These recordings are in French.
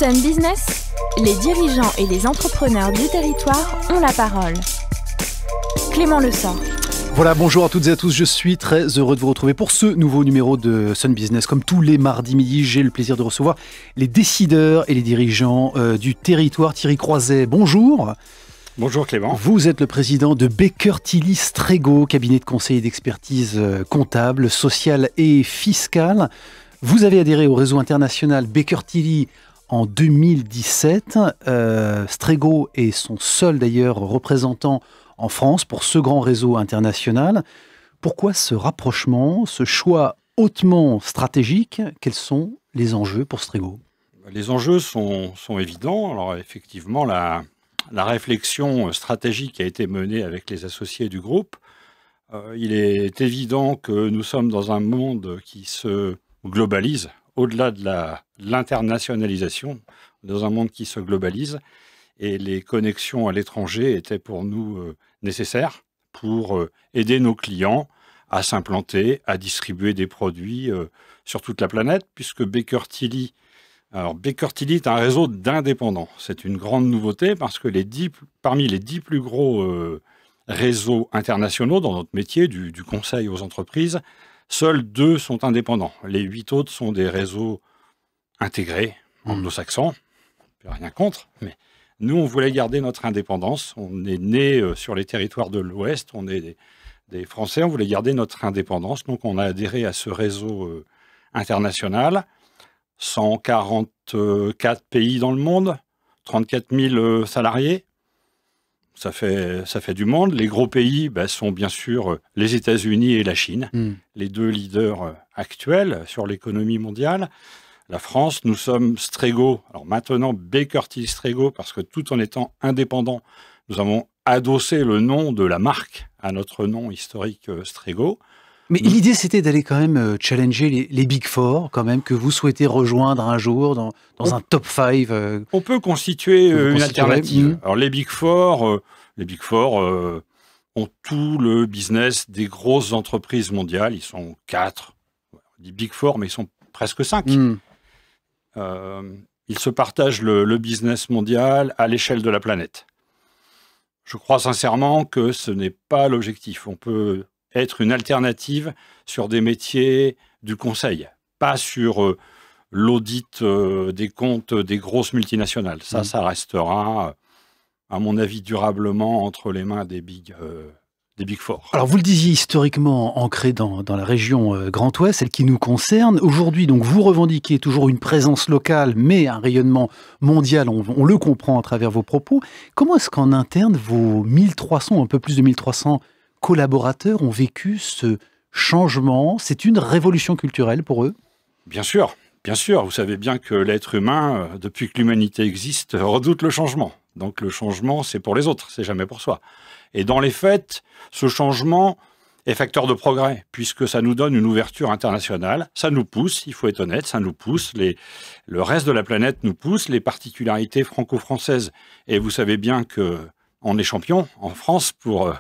Sun Business, les dirigeants et les entrepreneurs du territoire ont la parole. Clément Lessort. Voilà, bonjour à toutes et à tous, je suis très heureux de vous retrouver pour ce nouveau numéro de Sun Business. Comme tous les mardis midi, j'ai le plaisir de recevoir les décideurs et les dirigeants du territoire. Thierry Croiset, bonjour. Bonjour Clément. Vous êtes le président de Baker Tilly Strego, cabinet de conseil et d'expertise comptable, sociale et fiscale. Vous avez adhéré au réseau international Baker Tilly en 2017. Strego est son seul d'ailleurs représentant en France pour ce grand réseau international. Pourquoi ce rapprochement, ce choix hautement stratégique? Quels sont les enjeux pour Strego? Les enjeux sont évidents. Alors effectivement, la réflexion stratégique a été menée avec les associés du groupe. Il est évident que nous sommes dans un monde qui se globalise, au-delà de l'internationalisation, dans un monde qui se globalise. Et les connexions à l'étranger étaient pour nous nécessaires pour aider nos clients à s'implanter, à distribuer des produits sur toute la planète, puisque Baker Tilly est un réseau d'indépendants. C'est une grande nouveauté parce que parmi les 10 plus gros réseaux internationaux dans notre métier, du conseil aux entreprises, seuls 2 sont indépendants. Les 8 autres sont des réseaux intégrés, anglo-saxons. Rien contre, mais nous, on voulait garder notre indépendance. On est né sur les territoires de l'Ouest, on est des Français, on voulait garder notre indépendance. Donc, on a adhéré à ce réseau international. 144 pays dans le monde, 34 000 salariés. Ça fait du monde. Les gros pays sont bien sûr les États-Unis et la Chine, les 2 leaders actuels sur l'économie mondiale. La France, nous sommes Strego, alors maintenant Baker Tilly Strego, parce que tout en étant indépendant, nous avons adossé le nom de la marque à notre nom historique Strego. Mais l'idée, c'était d'aller quand même challenger les Big Four, quand même, que vous souhaitez rejoindre un jour dans un top 5. On peut constituer une alternative. Alors les Big Four ont tout le business des grosses entreprises mondiales. Ils sont 4, on dit Big Four, mais ils sont presque 5. Ils se partagent le business mondial à l'échelle de la planète. Je crois sincèrement que ce n'est pas l'objectif. On peut être une alternative sur des métiers du conseil, pas sur l'audit des comptes des grosses multinationales. Ça restera, à mon avis, durablement entre les mains des Big Four. Alors, vous le disiez, historiquement ancré dans la région Grand Ouest, celle qui nous concerne. Aujourd'hui, donc, vous revendiquez toujours une présence locale, mais un rayonnement mondial. On le comprend à travers vos propos. Comment est-ce qu'en interne, vos 1300, un peu plus de 1300 collaborateurs ont vécu ce changement? C'est une révolution culturelle pour eux? Bien sûr. Vous savez bien que l'être humain, depuis que l'humanité existe, redoute le changement. Donc le changement, c'est pour les autres, c'est jamais pour soi. Et dans les faits, ce changement est facteur de progrès, puisque ça nous donne une ouverture internationale. Ça nous pousse, il faut être honnête, ça nous pousse. Le reste de la planète nous pousse, les particularités franco-françaises. Et vous savez bien qu'on est champion en France pour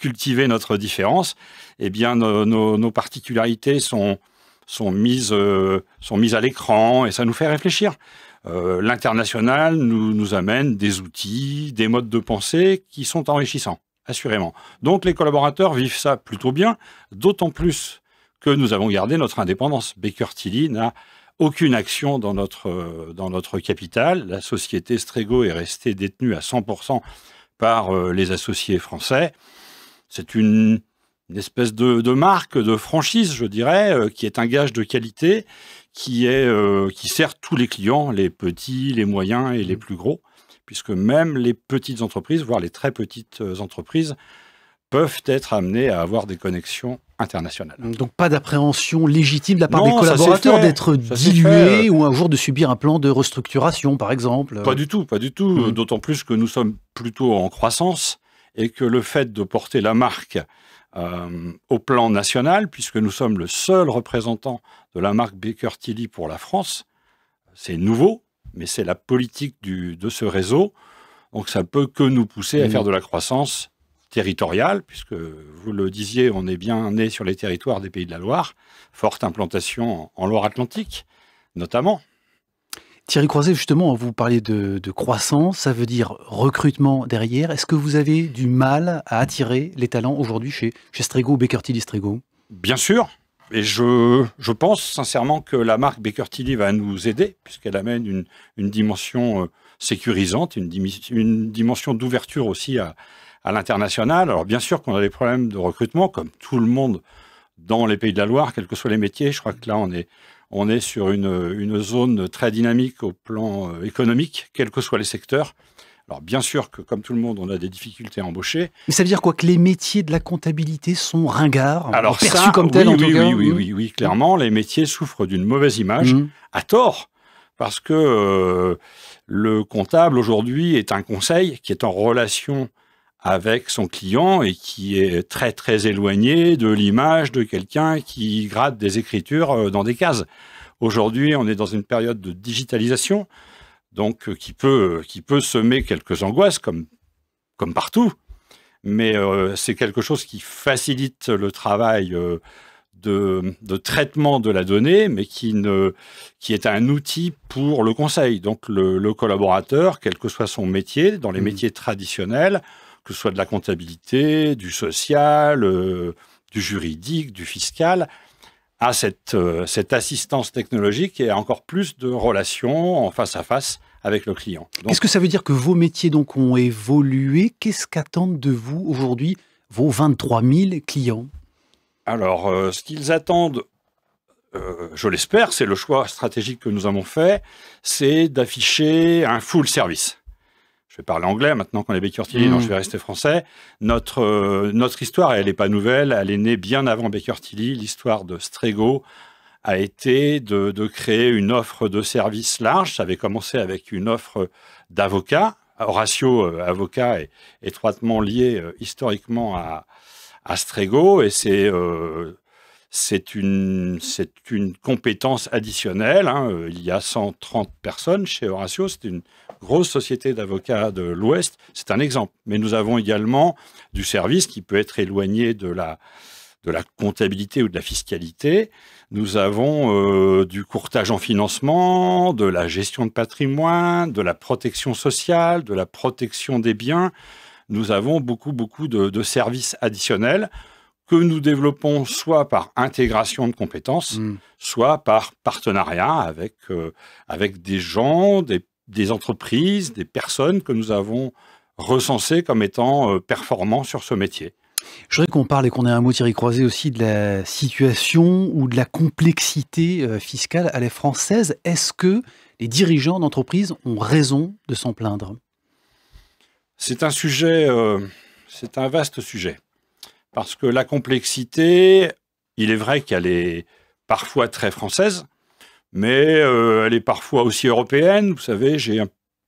cultiver notre différence. Eh bien, nos particularités sont mises à l'écran et ça nous fait réfléchir. L'international nous amène des outils, des modes de pensée qui sont enrichissants, assurément. Donc les collaborateurs vivent ça plutôt bien, d'autant plus que nous avons gardé notre indépendance. Baker Tilly n'a aucune action dans notre capital. La société Strego est restée détenue à 100% par les associés français. C'est une espèce de marque, de franchise, je dirais, qui est un gage de qualité, qui sert tous les clients, les petits, les moyens et les plus gros, puisque même les petites entreprises, voire les très petites entreprises, peuvent être amenées à avoir des connexions internationales. Donc pas d'appréhension légitime de la part des collaborateurs d'être dilués ou un jour de subir un plan de restructuration, par exemple? Pas du tout. D'autant plus que nous sommes plutôt en croissance et que le fait de porter la marque au plan national, puisque nous sommes le seul représentant de la marque Baker Tilly pour la France, c'est nouveau, mais c'est la politique de ce réseau. Donc ça ne peut que nous pousser à faire de la croissance territoriale, puisque vous le disiez, on est bien né sur les territoires des Pays de la Loire, forte implantation en Loire-Atlantique, notamment. Thierry Croiset, justement, vous parlez de croissance, ça veut dire recrutement derrière. Est-ce que vous avez du mal à attirer les talents aujourd'hui chez Strego ou Baker Tilly Strego? Bien sûr, et je pense sincèrement que la marque Baker Tilly va nous aider, puisqu'elle amène une dimension sécurisante, une dimension d'ouverture aussi à l'international. Alors bien sûr qu'on a des problèmes de recrutement, comme tout le monde dans les Pays de la Loire, quels que soient les métiers. Je crois que là, on est sur une zone très dynamique au plan économique, quels que soient les secteurs. Alors bien sûr que, comme tout le monde, on a des difficultés à embaucher. Mais ça veut dire quoi? Que les métiers de la comptabilité sont ringards, alors perçus ça, comme tels, en tout cas? Oui, clairement, les métiers souffrent d'une mauvaise image, à tort, parce que le comptable, aujourd'hui, est un conseil qui est en relation avec son client et qui est très, très éloigné de l'image de quelqu'un qui gratte des écritures dans des cases. Aujourd'hui, on est dans une période de digitalisation, donc qui peut semer quelques angoisses, comme partout, mais c'est quelque chose qui facilite le travail de traitement de la donnée, mais qui est un outil pour le conseil. Donc le collaborateur, quel que soit son métier, dans les métiers traditionnels, que ce soit de la comptabilité, du social, du juridique, du fiscal, a cette assistance technologique et a encore plus de relations en face à face avec le client. Est-ce que ça veut dire que vos métiers donc ont évolué? Qu'est-ce qu'attendent de vous aujourd'hui vos 23 000 clients? Alors, ce qu'ils attendent, je l'espère, c'est le choix stratégique que nous avons fait, c'est d'afficher un full service. Je vais parler anglais maintenant qu'on est Baker Tilly, non, je vais rester français. Notre histoire, elle n'est pas nouvelle, elle est née bien avant Baker Tilly. L'histoire de Strego a été de créer une offre de service large. Ça avait commencé avec une offre d'avocats. Horatio, avocat, est étroitement lié historiquement à Strego, et c'est une compétence additionnelle. Il y a 130 personnes chez Horatio. C'est une grosse société d'avocats de l'Ouest. C'est un exemple. Mais nous avons également du service qui peut être éloigné de la comptabilité ou de la fiscalité. Nous avons du courtage en financement, de la gestion de patrimoine, de la protection sociale, de la protection des biens. Nous avons beaucoup de services additionnels que nous développons soit par intégration de compétences, soit par partenariat avec des gens, des entreprises, des personnes que nous avons recensées comme étant performants sur ce métier. Je voudrais qu'on parle et qu'on ait un mot, Thierry Croiset, aussi de la situation ou de la complexité fiscale à la française. Est-ce que les dirigeants d'entreprise ont raison de s'en plaindre? C'est un sujet, c'est un vaste sujet. Parce que la complexité, il est vrai qu'elle est parfois très française, mais elle est parfois aussi européenne. Vous savez, j'ai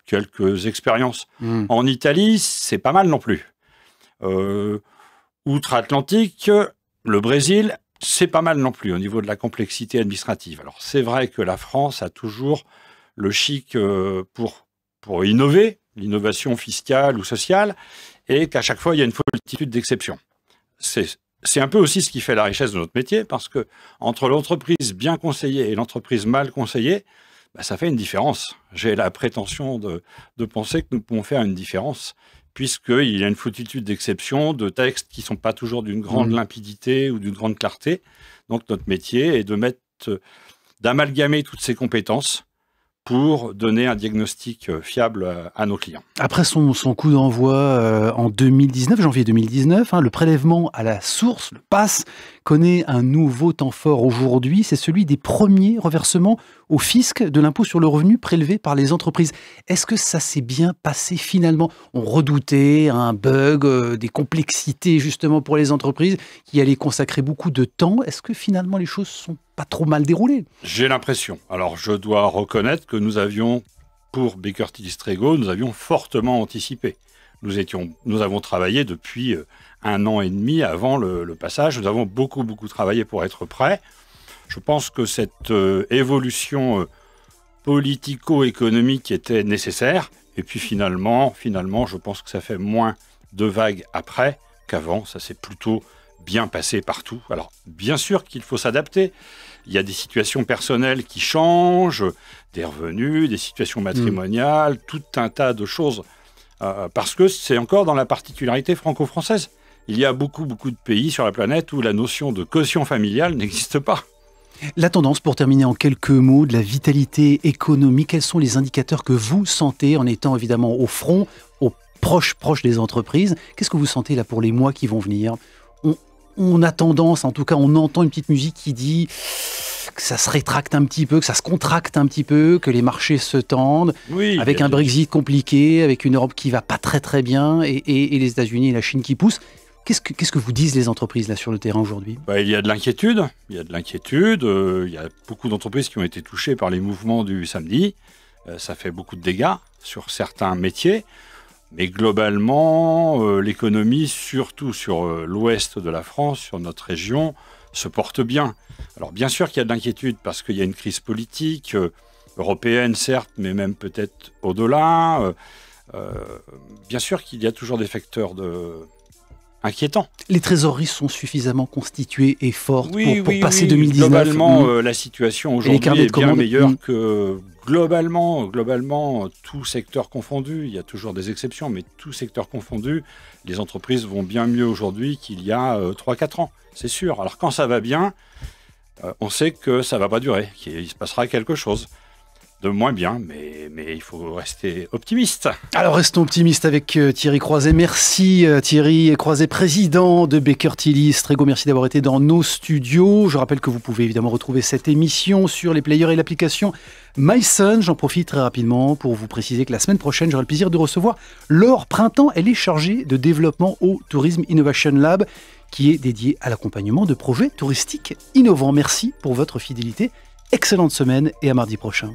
quelques expériences en Italie, c'est pas mal non plus. Outre-Atlantique, le Brésil, c'est pas mal non plus au niveau de la complexité administrative. Alors c'est vrai que la France a toujours le chic pour innover, l'innovation fiscale ou sociale, et qu'à chaque fois, il y a une multitude d'exceptions. C'est un peu aussi ce qui fait la richesse de notre métier, parce que entre l'entreprise bien conseillée et l'entreprise mal conseillée, ça fait une différence. J'ai la prétention de penser que nous pouvons faire une différence, puisqu'il y a une multitude d'exceptions, de textes qui ne sont pas toujours d'une grande limpidité ou d'une grande clarté. Donc notre métier est d'amalgamer toutes ces compétences pour donner un diagnostic fiable à nos clients. Après son coup d'envoi en 2019, janvier 2019, le prélèvement à la source, le PAS, connaît un nouveau temps fort aujourd'hui. C'est celui des premiers reversements au fisc de l'impôt sur le revenu prélevé par les entreprises. Est-ce que ça s'est bien passé finalement? On redoutait un bug, des complexités justement pour les entreprises qui allaient consacrer beaucoup de temps. Est-ce que finalement les choses sont pas trop mal déroulées? J'ai l'impression. Alors je dois reconnaître que nous avions, pour Baker Tilly Strego, nous avions fortement anticipé. Nous avons travaillé depuis 1 an et demi avant le passage. Nous avons beaucoup travaillé pour être prêts. Je pense que cette évolution politico-économique était nécessaire. Et puis finalement, je pense que ça fait moins de vagues après qu'avant. Ça s'est plutôt bien passé partout. Alors, bien sûr qu'il faut s'adapter. il y a des situations personnelles qui changent, des revenus, des situations matrimoniales, tout un tas de choses. Parce que c'est encore dans la particularité franco-française. Il y a beaucoup de pays sur la planète où la notion de quotient familial n'existe pas. La tendance, pour terminer en quelques mots, de la vitalité économique, quels sont les indicateurs que vous sentez en étant évidemment au front, proche des entreprises? Qu'est-ce que vous sentez là pour les mois qui vont venir? On a tendance, en tout cas on entend une petite musique qui dit que ça se rétracte un petit peu, que ça se contracte un petit peu, que les marchés se tendent, avec un Brexit compliqué, avec une Europe qui va pas très bien, et les États-Unis et la Chine qui poussent. Qu'est-ce que vous disent les entreprises là sur le terrain aujourd'hui? Il y a de l'inquiétude. Il y a beaucoup d'entreprises qui ont été touchées par les mouvements du samedi. Ça fait beaucoup de dégâts sur certains métiers. Mais globalement, l'économie, surtout sur l'ouest de la France, sur notre région, se porte bien. Alors bien sûr qu'il y a de l'inquiétude parce qu'il y a une crise politique, européenne certes, mais même peut-être au-delà. Bien sûr qu'il y a toujours des facteurs inquiétants. Les trésoreries sont suffisamment constituées et fortes pour passer 2019. Globalement, la situation aujourd'hui est bien meilleure que globalement, tout secteur confondu. Il y a toujours des exceptions, mais tout secteur confondu, les entreprises vont bien mieux aujourd'hui qu'il y a 3-4 ans, c'est sûr. Alors quand ça va bien, on sait que ça ne va pas durer, qu'il se passera quelque chose de moins bien, mais il faut rester optimiste. Alors restons optimistes avec Thierry Croiset. Merci Thierry Croiset, président de Baker Tilly Strego. Merci d'avoir été dans nos studios. Je rappelle que vous pouvez évidemment retrouver cette émission sur les players et l'application MySun. J'en profite très rapidement pour vous préciser que la semaine prochaine, j'aurai le plaisir de recevoir Laure Printemps. Elle est chargée de développement au Tourism Innovation Lab, qui est dédié à l'accompagnement de projets touristiques innovants. Merci pour votre fidélité. Excellente semaine et à mardi prochain.